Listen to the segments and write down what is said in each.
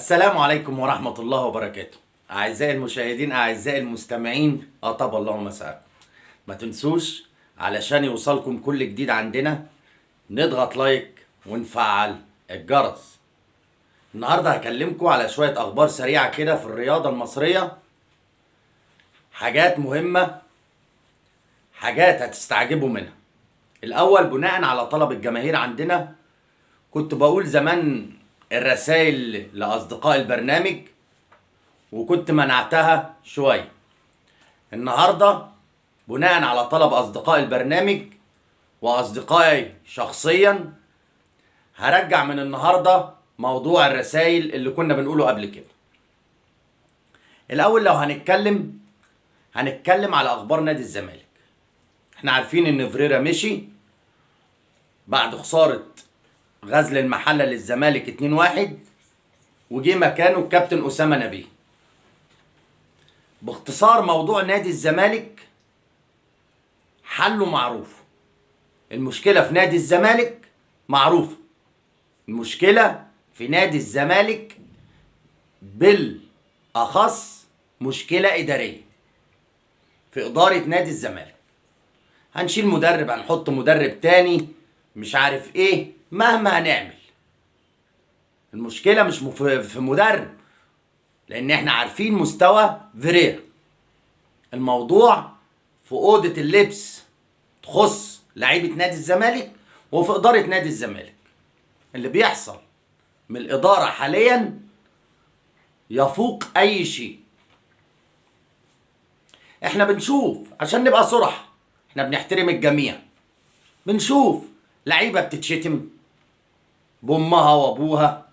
السلام عليكم ورحمة الله وبركاته. أعزائي المشاهدين، أعزائي المستمعين، طاب الله مساءكم. ما تنسوش علشان يوصلكم كل جديد عندنا نضغط لايك ونفعل الجرس. النهاردة هكلمكم على شوية أخبار سريعة كده في الرياضة المصرية، حاجات مهمة، حاجات هتستعجبوا منها. الأول بناء على طلب الجماهير عندنا، كنت بقول زمان الرسائل لأصدقاء البرنامج وكنت منعتها شوية. النهاردة بناء على طلب أصدقاء البرنامج وأصدقائي شخصيا هرجع من النهاردة موضوع الرسائل اللي كنا بنقوله قبل كده. الأول لو هنتكلم على أخبار نادي الزمالك. احنا عارفين إن فريرا مشي بعد خسارة غزل المحلة للزمالك 2-1 وجي مكانه الكابتن أسامة نبيه. باختصار موضوع نادي الزمالك حله معروف. المشكلة في نادي الزمالك معروفة. المشكلة في نادي الزمالك بالأخص مشكلة إدارية في إدارة نادي الزمالك. هنشيل مدرب، هنحط مدرب تاني، مش عارف ايه، مهما هنعمل المشكلة مش في مدرب، لأن احنا عارفين مستوى فيريرا. الموضوع في أوضة اللبس تخص لعيبة نادي الزمالك وفي إدارة نادي الزمالك. اللي بيحصل من الإدارة حاليا يفوق أي شيء. احنا بنشوف، عشان نبقى صراحة، احنا بنحترم الجميع، بنشوف لعيبة بتتشتم بأمها وأبوها،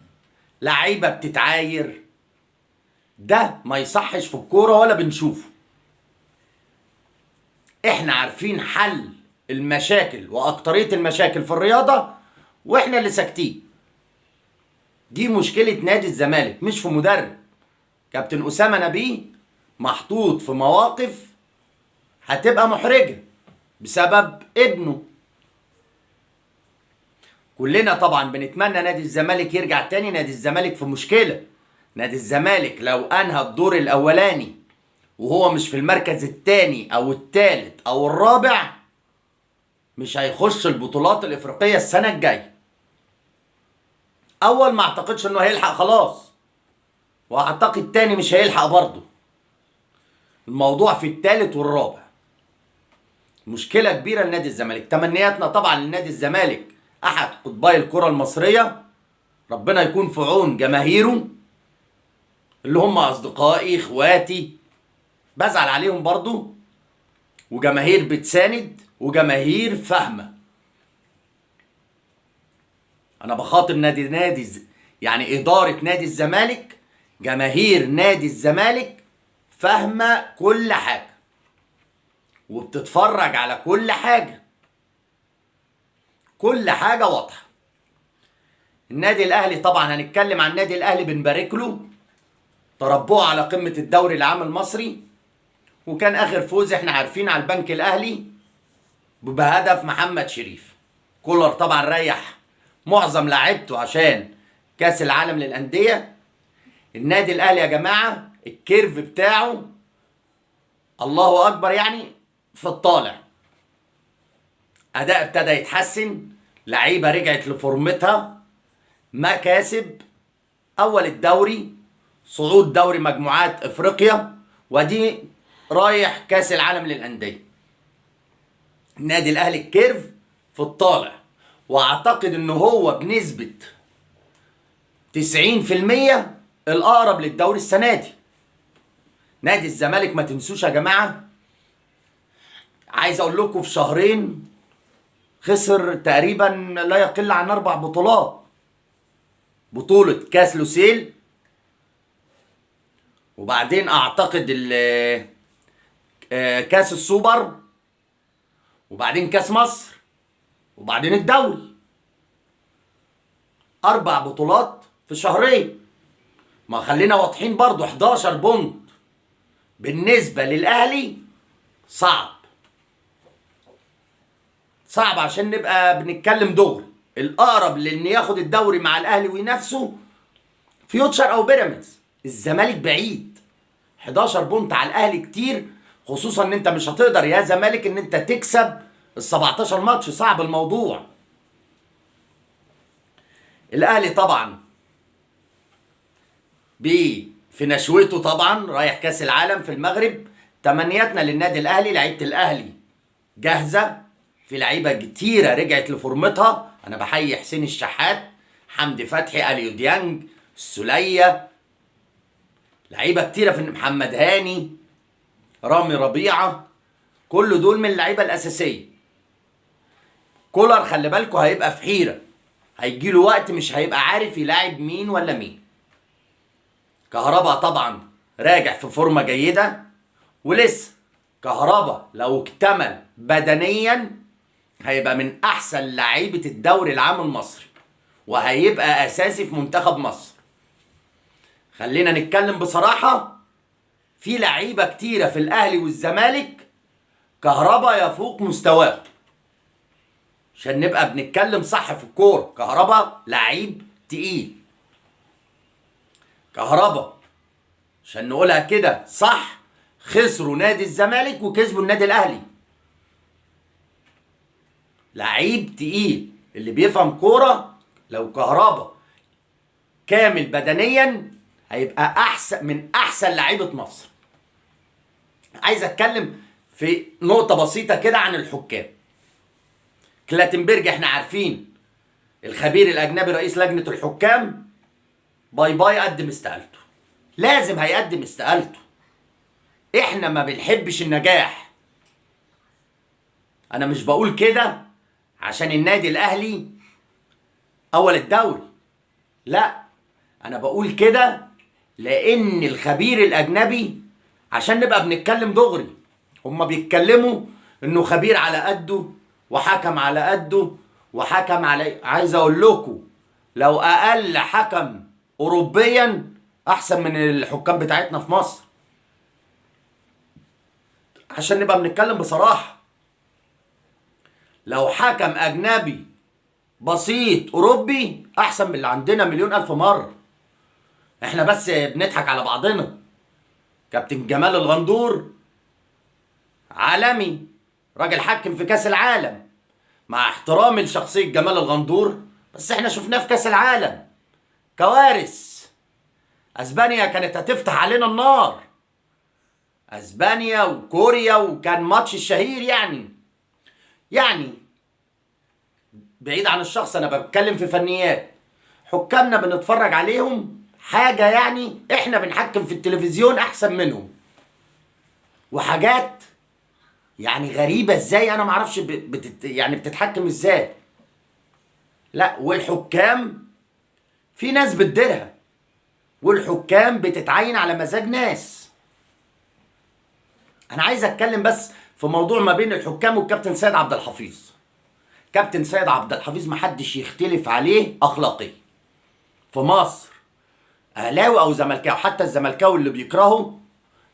لعيبة بتتعاير. ده ما يصحش في الكورة ولا بنشوفه. احنا عارفين حل المشاكل واكترية المشاكل في الرياضة واحنا اللي ساكتين. دي مشكلة نادي الزمالك مش في مدرب. كابتن أسامة نبيه محطوط في مواقف هتبقى محرجة بسبب ابنه. كلنا طبعا بنتمنى نادي الزمالك يرجع تاني. نادي الزمالك في مشكلة. نادي الزمالك لو انهى الدور الاولاني وهو مش في المركز الثاني او الثالث او الرابع مش هيخش البطولات الافريقيه السنه الجايه. اول ما اعتقدش انه هيلحق خلاص، واعتقد تاني مش هيلحق برضه. الموضوع في الثالث والرابع. مشكله كبيره لنادي الزمالك. تمنياتنا طبعا لنادي الزمالك، احد قطبي الكره المصريه، ربنا يكون في عون جماهيره اللي هم اصدقائي اخواتي، بزعل عليهم برضو، وجماهير بتساند وجماهير فاهمه. انا بخاطب يعني اداره نادي الزمالك، جماهير نادي الزمالك فاهمه كل حاجه وبتتفرج على كل حاجه، كل حاجه واضحه. النادي الاهلي طبعا هنتكلم عن النادي الاهلي، بنبارك له تربعه على قمه الدوري العام المصري، وكان اخر فوز احنا عارفين على البنك الاهلي بهدف محمد شريف. كولر طبعا ريح معظم لاعيبته عشان كاس العالم للانديه. النادي الاهلي يا جماعه الكيرف بتاعه الله اكبر، يعني في الطالع. اداء ابتدى يتحسن، لعيبه رجعت لفورمتها، مكاسب، اول الدوري، صعود دوري مجموعات افريقيا، ودي رايح كاس العالم للانديه. النادي الاهلي الكيرف في الطالع، واعتقد ان هو بنسبه 90% الاقرب للدوري السنه دي. نادي الزمالك ما تنسوش يا جماعه، عايز اقول لكم في شهرين خسر تقريبا لا يقل عن 4 بطولات. بطوله كاس لوسيل، وبعدين اعتقد كاس السوبر، وبعدين كاس مصر، وبعدين الدوري. 4 بطولات في شهرين. ما خلينا واضحين برضو، 11 بونت بالنسبة للأهلي صعب عشان نبقى بنتكلم دغري. الأقرب لأن ياخد الدوري مع الأهلي وينافسه فيوتشر او بيراميدز. الزمالك بعيد، 11 بونت على الاهلي كتير، خصوصا ان انت مش هتقدر يا زمالك ان انت تكسب ال 17 ماتش، صعب الموضوع. الاهلي طبعا في نشوته طبعا رايح كاس العالم في المغرب. تمنياتنا للنادي الاهلي، لعيبه الاهلي جاهزه، في لعيبه كتيره رجعت لفورمتها. انا بحيي حسين الشحات، حمدي فتحي، اليو ديانج، السوليه، لعيبه كتيره، في محمد هاني، رامي ربيعه، كل دول من اللعيبه الاساسيه. كولر خلي بالكوا هيبقى في حيره، هيجي له وقت مش هيبقى عارف يلاعب مين ولا مين. كهربا طبعا راجع في فورمه جيده، ولسه كهربا لو اكتمل بدنيا هيبقى من احسن لعيبه الدوري العام المصري، وهيبقى اساسي في منتخب مصر. خلينا نتكلم بصراحه، في لعيبه كتيره في الاهلي والزمالك كهربا يفوق مستواه. عشان نبقى بنتكلم صح في الكوره، كهربا لعيب تقيل. كهربا عشان نقولها كده صح، خسروا نادي الزمالك وكسبوا النادي الاهلي. لعيب تقيل، اللي بيفهم كوره لو كهربا كامل بدنيا هيبقى احسن من احسن لعيبه مصر. عايز اتكلم في نقطه بسيطه كده عن الحكام. كلاتنبرج احنا عارفين الخبير الاجنبي رئيس لجنه الحكام، باي باي قدم استقالته، لازم هيقدم استقالته. احنا ما بنحبش النجاح. انا مش بقول كده عشان النادي الاهلي اول الدوري، لا، انا بقول كده لان الخبير الاجنبي، عشان نبقى بنتكلم دغري، هما بيتكلموا انه خبير على قده وحكم على قده وحكم على، عايز اقول لكم لو اقل حكم اوروبيا احسن من الحكام بتاعتنا في مصر، عشان نبقى بنتكلم بصراحة. لو حكم اجنبي بسيط اوروبي احسن من اللي عندنا مليون الف مرة. احنا بس بنضحك على بعضنا. كابتن جمال الغندور عالمي، راجل حكم في كاس العالم، مع احترامي لشخصية جمال الغندور، بس احنا شفناه في كاس العالم كوارث. اسبانيا كانت هتفتح علينا النار، اسبانيا وكوريا، وكان ماتش الشهير يعني بعيد عن الشخص، انا بتكلم في فنيات. حكامنا بنتفرج عليهم حاجة، يعني احنا بنحكم في التلفزيون احسن منهم، وحاجات يعني غريبة ازاي، انا معرفش يعني بتتحكم ازاي. لا، والحكام في ناس بتديرها، والحكام بتتعين على مزاج ناس. انا عايز اتكلم بس في موضوع ما بين الحكام والكابتن سيد عبد الحفيظ. كابتن سيد عبد الحفيظ محدش يختلف عليه اخلاقيا في مصر، اهلاوي او زملكاوي، حتى الزملكاوي اللي بيكرهه،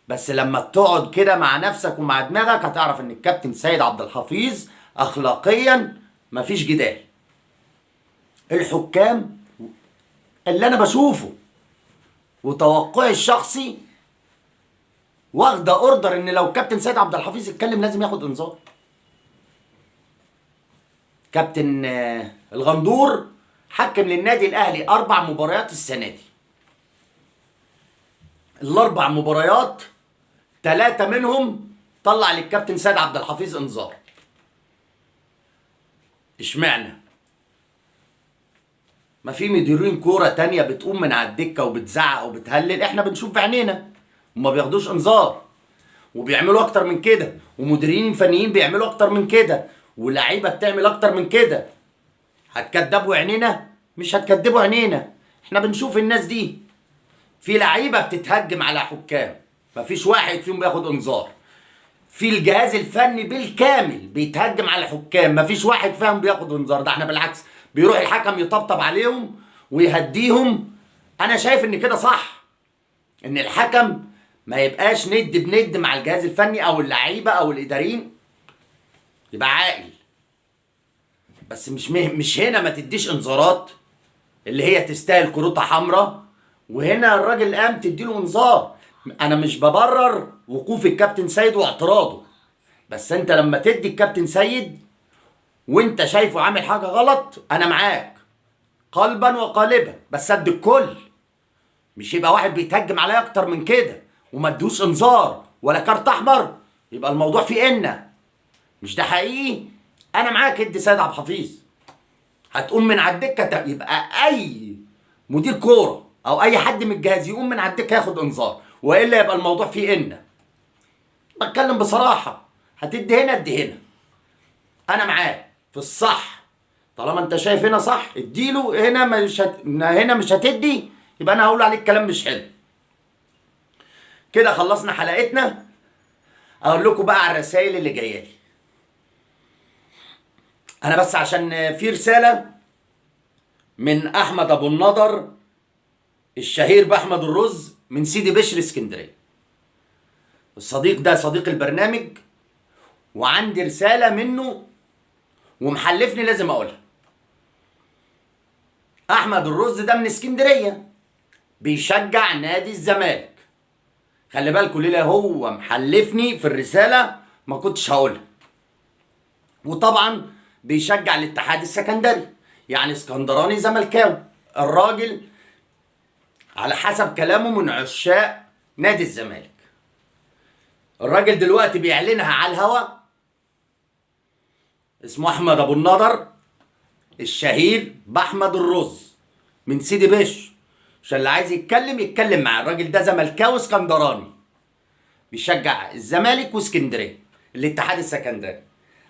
بس لما تقعد كده مع نفسك ومع دماغك هتعرف ان الكابتن سيد عبد الحفيظ اخلاقيا مفيش جدال. الحكام اللي انا بشوفه وتوقعي الشخصي واخده اوردر ان لو كابتن سيد عبد الحفيظ اتكلم لازم ياخد انذار. كابتن الغندور حكم للنادي الاهلي 4 مباريات السنه دي، ال4 مباريات 3 منهم طلع للكابتن سيد عبد الحفيظ انذار. اشمعنى؟ ما في مديرين كوره تانية بتقوم من على الدكه وبتزعق وبتهلل، احنا بنشوف بعينينا وما بياخدوش انذار، وبيعملوا اكتر من كده، ومديرين فنيين بيعملوا اكتر من كده، ولاعيبه بتعمل اكتر من كده. هتكدبوا عينينا؟ مش هتكدبوا عينينا، احنا بنشوف الناس دي. في لعيبه بتتهجم على حكام، مفيش واحد فيهم بياخد انذار. في الجهاز الفني بالكامل بيتهجم على حكام، مفيش واحد فيهم بياخد انذار. ده احنا بالعكس بيروح الحكم يطبطب عليهم ويهديهم. انا شايف ان كده صح، ان الحكم ما يبقاش ند بند مع الجهاز الفني او اللعيبه او الاداريين، يبقى عاقل. بس مش هنا ما تديش انذارات اللي هي تستاهل كروتة حمراء وهنا الراجل قام تديله انذار. انا مش ببرر وقوف الكابتن سيد واعتراضه، بس انت لما تدي الكابتن سيد وانت شايفه عامل حاجه غلط انا معاك قلبا وقالبا، بس قد الكل. مش يبقى واحد بيتهجم عليا اكتر من كده وما ادوش انذار ولا كارت احمر، يبقى الموضوع فيه مش ده حقيقي. انا معاك، ادي سيد عبد الحفيظ، هتقوم من على الدكه يبقى اي مدير كوره او اي حد من الجهاز يقوم من على الدكه ياخد انذار، والا يبقى الموضوع فيه بتكلم بصراحه. هتدي هنا ادي هنا، انا معاك في الصح. طالما انت شايف هنا صح اديله، هنا مش هتدي، يبقى انا هقول عليك كلام مش حلو. كده خلصنا حلقتنا. اقول لكم بقى على الرسائل اللي جايه لي. انا بس عشان في رساله من احمد ابو النضر الشهير باحمد الرز من سيدي بشر اسكندريه. الصديق ده صديق البرنامج، وعندي رساله منه ومحلفني لازم اقولها. احمد الرز ده من اسكندريه، بيشجع نادي الزمالك. خلي بالكوا ليه هو محلفني في الرساله ما كنتش هقولها. وطبعا بيشجع الاتحاد السكندري، يعني اسكندراني زملكاوي. الراجل على حسب كلامه من عشاق نادي الزمالك. الراجل دلوقتي بيعلنها على الهوا، اسمه احمد ابو النضر الشهير باحمد الرز من سيدي بشر، عشان اللي عايز يتكلم معاه. الراجل ده زملكاوي اسكندراني، بيشجع الزمالك واسكندريه الاتحاد السكندري.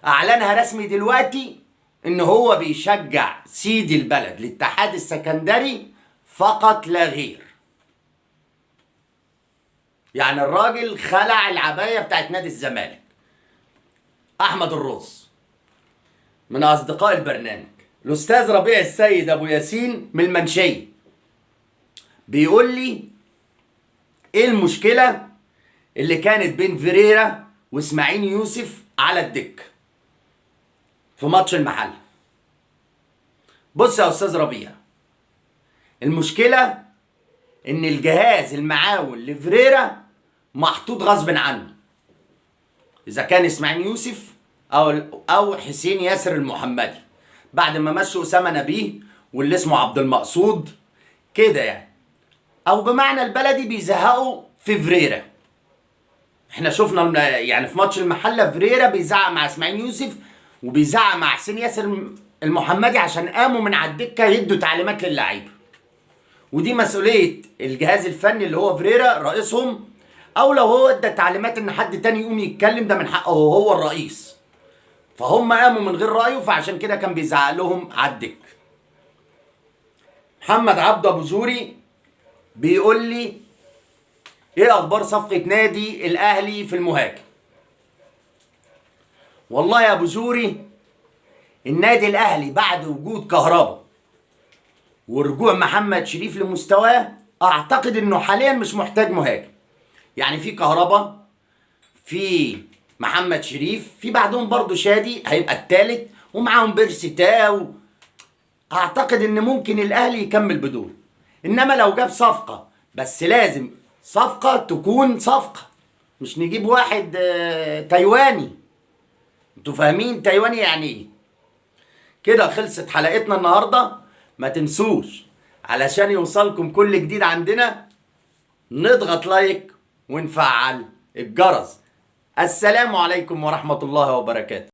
اعلنها رسمي دلوقتي ان هو بيشجع سيدي البلد الاتحاد السكندري فقط لا غير. يعني الراجل خلع العبايه بتاعت نادي الزمالك. احمد الرز من اصدقاء البرنامج. الاستاذ ربيع السيد ابو ياسين من المنشيه بيقول لي ايه المشكله اللي كانت بين فيريرا واسماعيل يوسف على الدكه في ماتش المحل. بص يا استاذ ربيع، المشكله ان الجهاز المعاون لفريرا محطوط غصب عنه، اذا كان اسماعيل يوسف او حسين ياسر المحمدي، بعد ما مشوا اسامه نبيه واللي اسمه عبد المقصود كده يعني، او بمعنى البلدي بيزهقوا في فريرا. احنا شفنا يعني في ماتش المحله فريرا بيزعق مع اسماعيل يوسف وبيزعق مع حسين ياسر المحمدي عشان قاموا من على الدكه يدوا تعليمات للعيبه. ودي مسؤوليه الجهاز الفني اللي هو فريرا رئيسهم، او لو هو ادى تعليمات ان حد تاني يقوم يتكلم ده من حقه، هو الرئيس. فهم قاموا من غير رايه، فعشان كده كان بيزعق لهم على الدكه. محمد عبد ابو زوري بيقول لي ايه اخبار صفقه نادي الاهلي في المهاجم. والله يا ابو زوري، النادي الاهلي بعد وجود كهربا ورجوع محمد شريف لمستواه اعتقد انه حاليا مش محتاج مهاجم. يعني في كهربا، في محمد شريف، في بعدهم برضو شادي هيبقى الثالث، ومعاهم بيرسي تاو. اعتقد ان ممكن الاهلي يكمل بدول. انما لو جاب صفقه، بس لازم صفقه تكون صفقه، مش نجيب واحد تايواني. انتوا فاهمين تايواني يعني ايه؟ كده خلصت حلقتنا النهارده. ما تنسوش علشان يوصلكم كل جديد عندنا نضغط لايك ونفعل الجرس. السلام عليكم ورحمة الله وبركاته.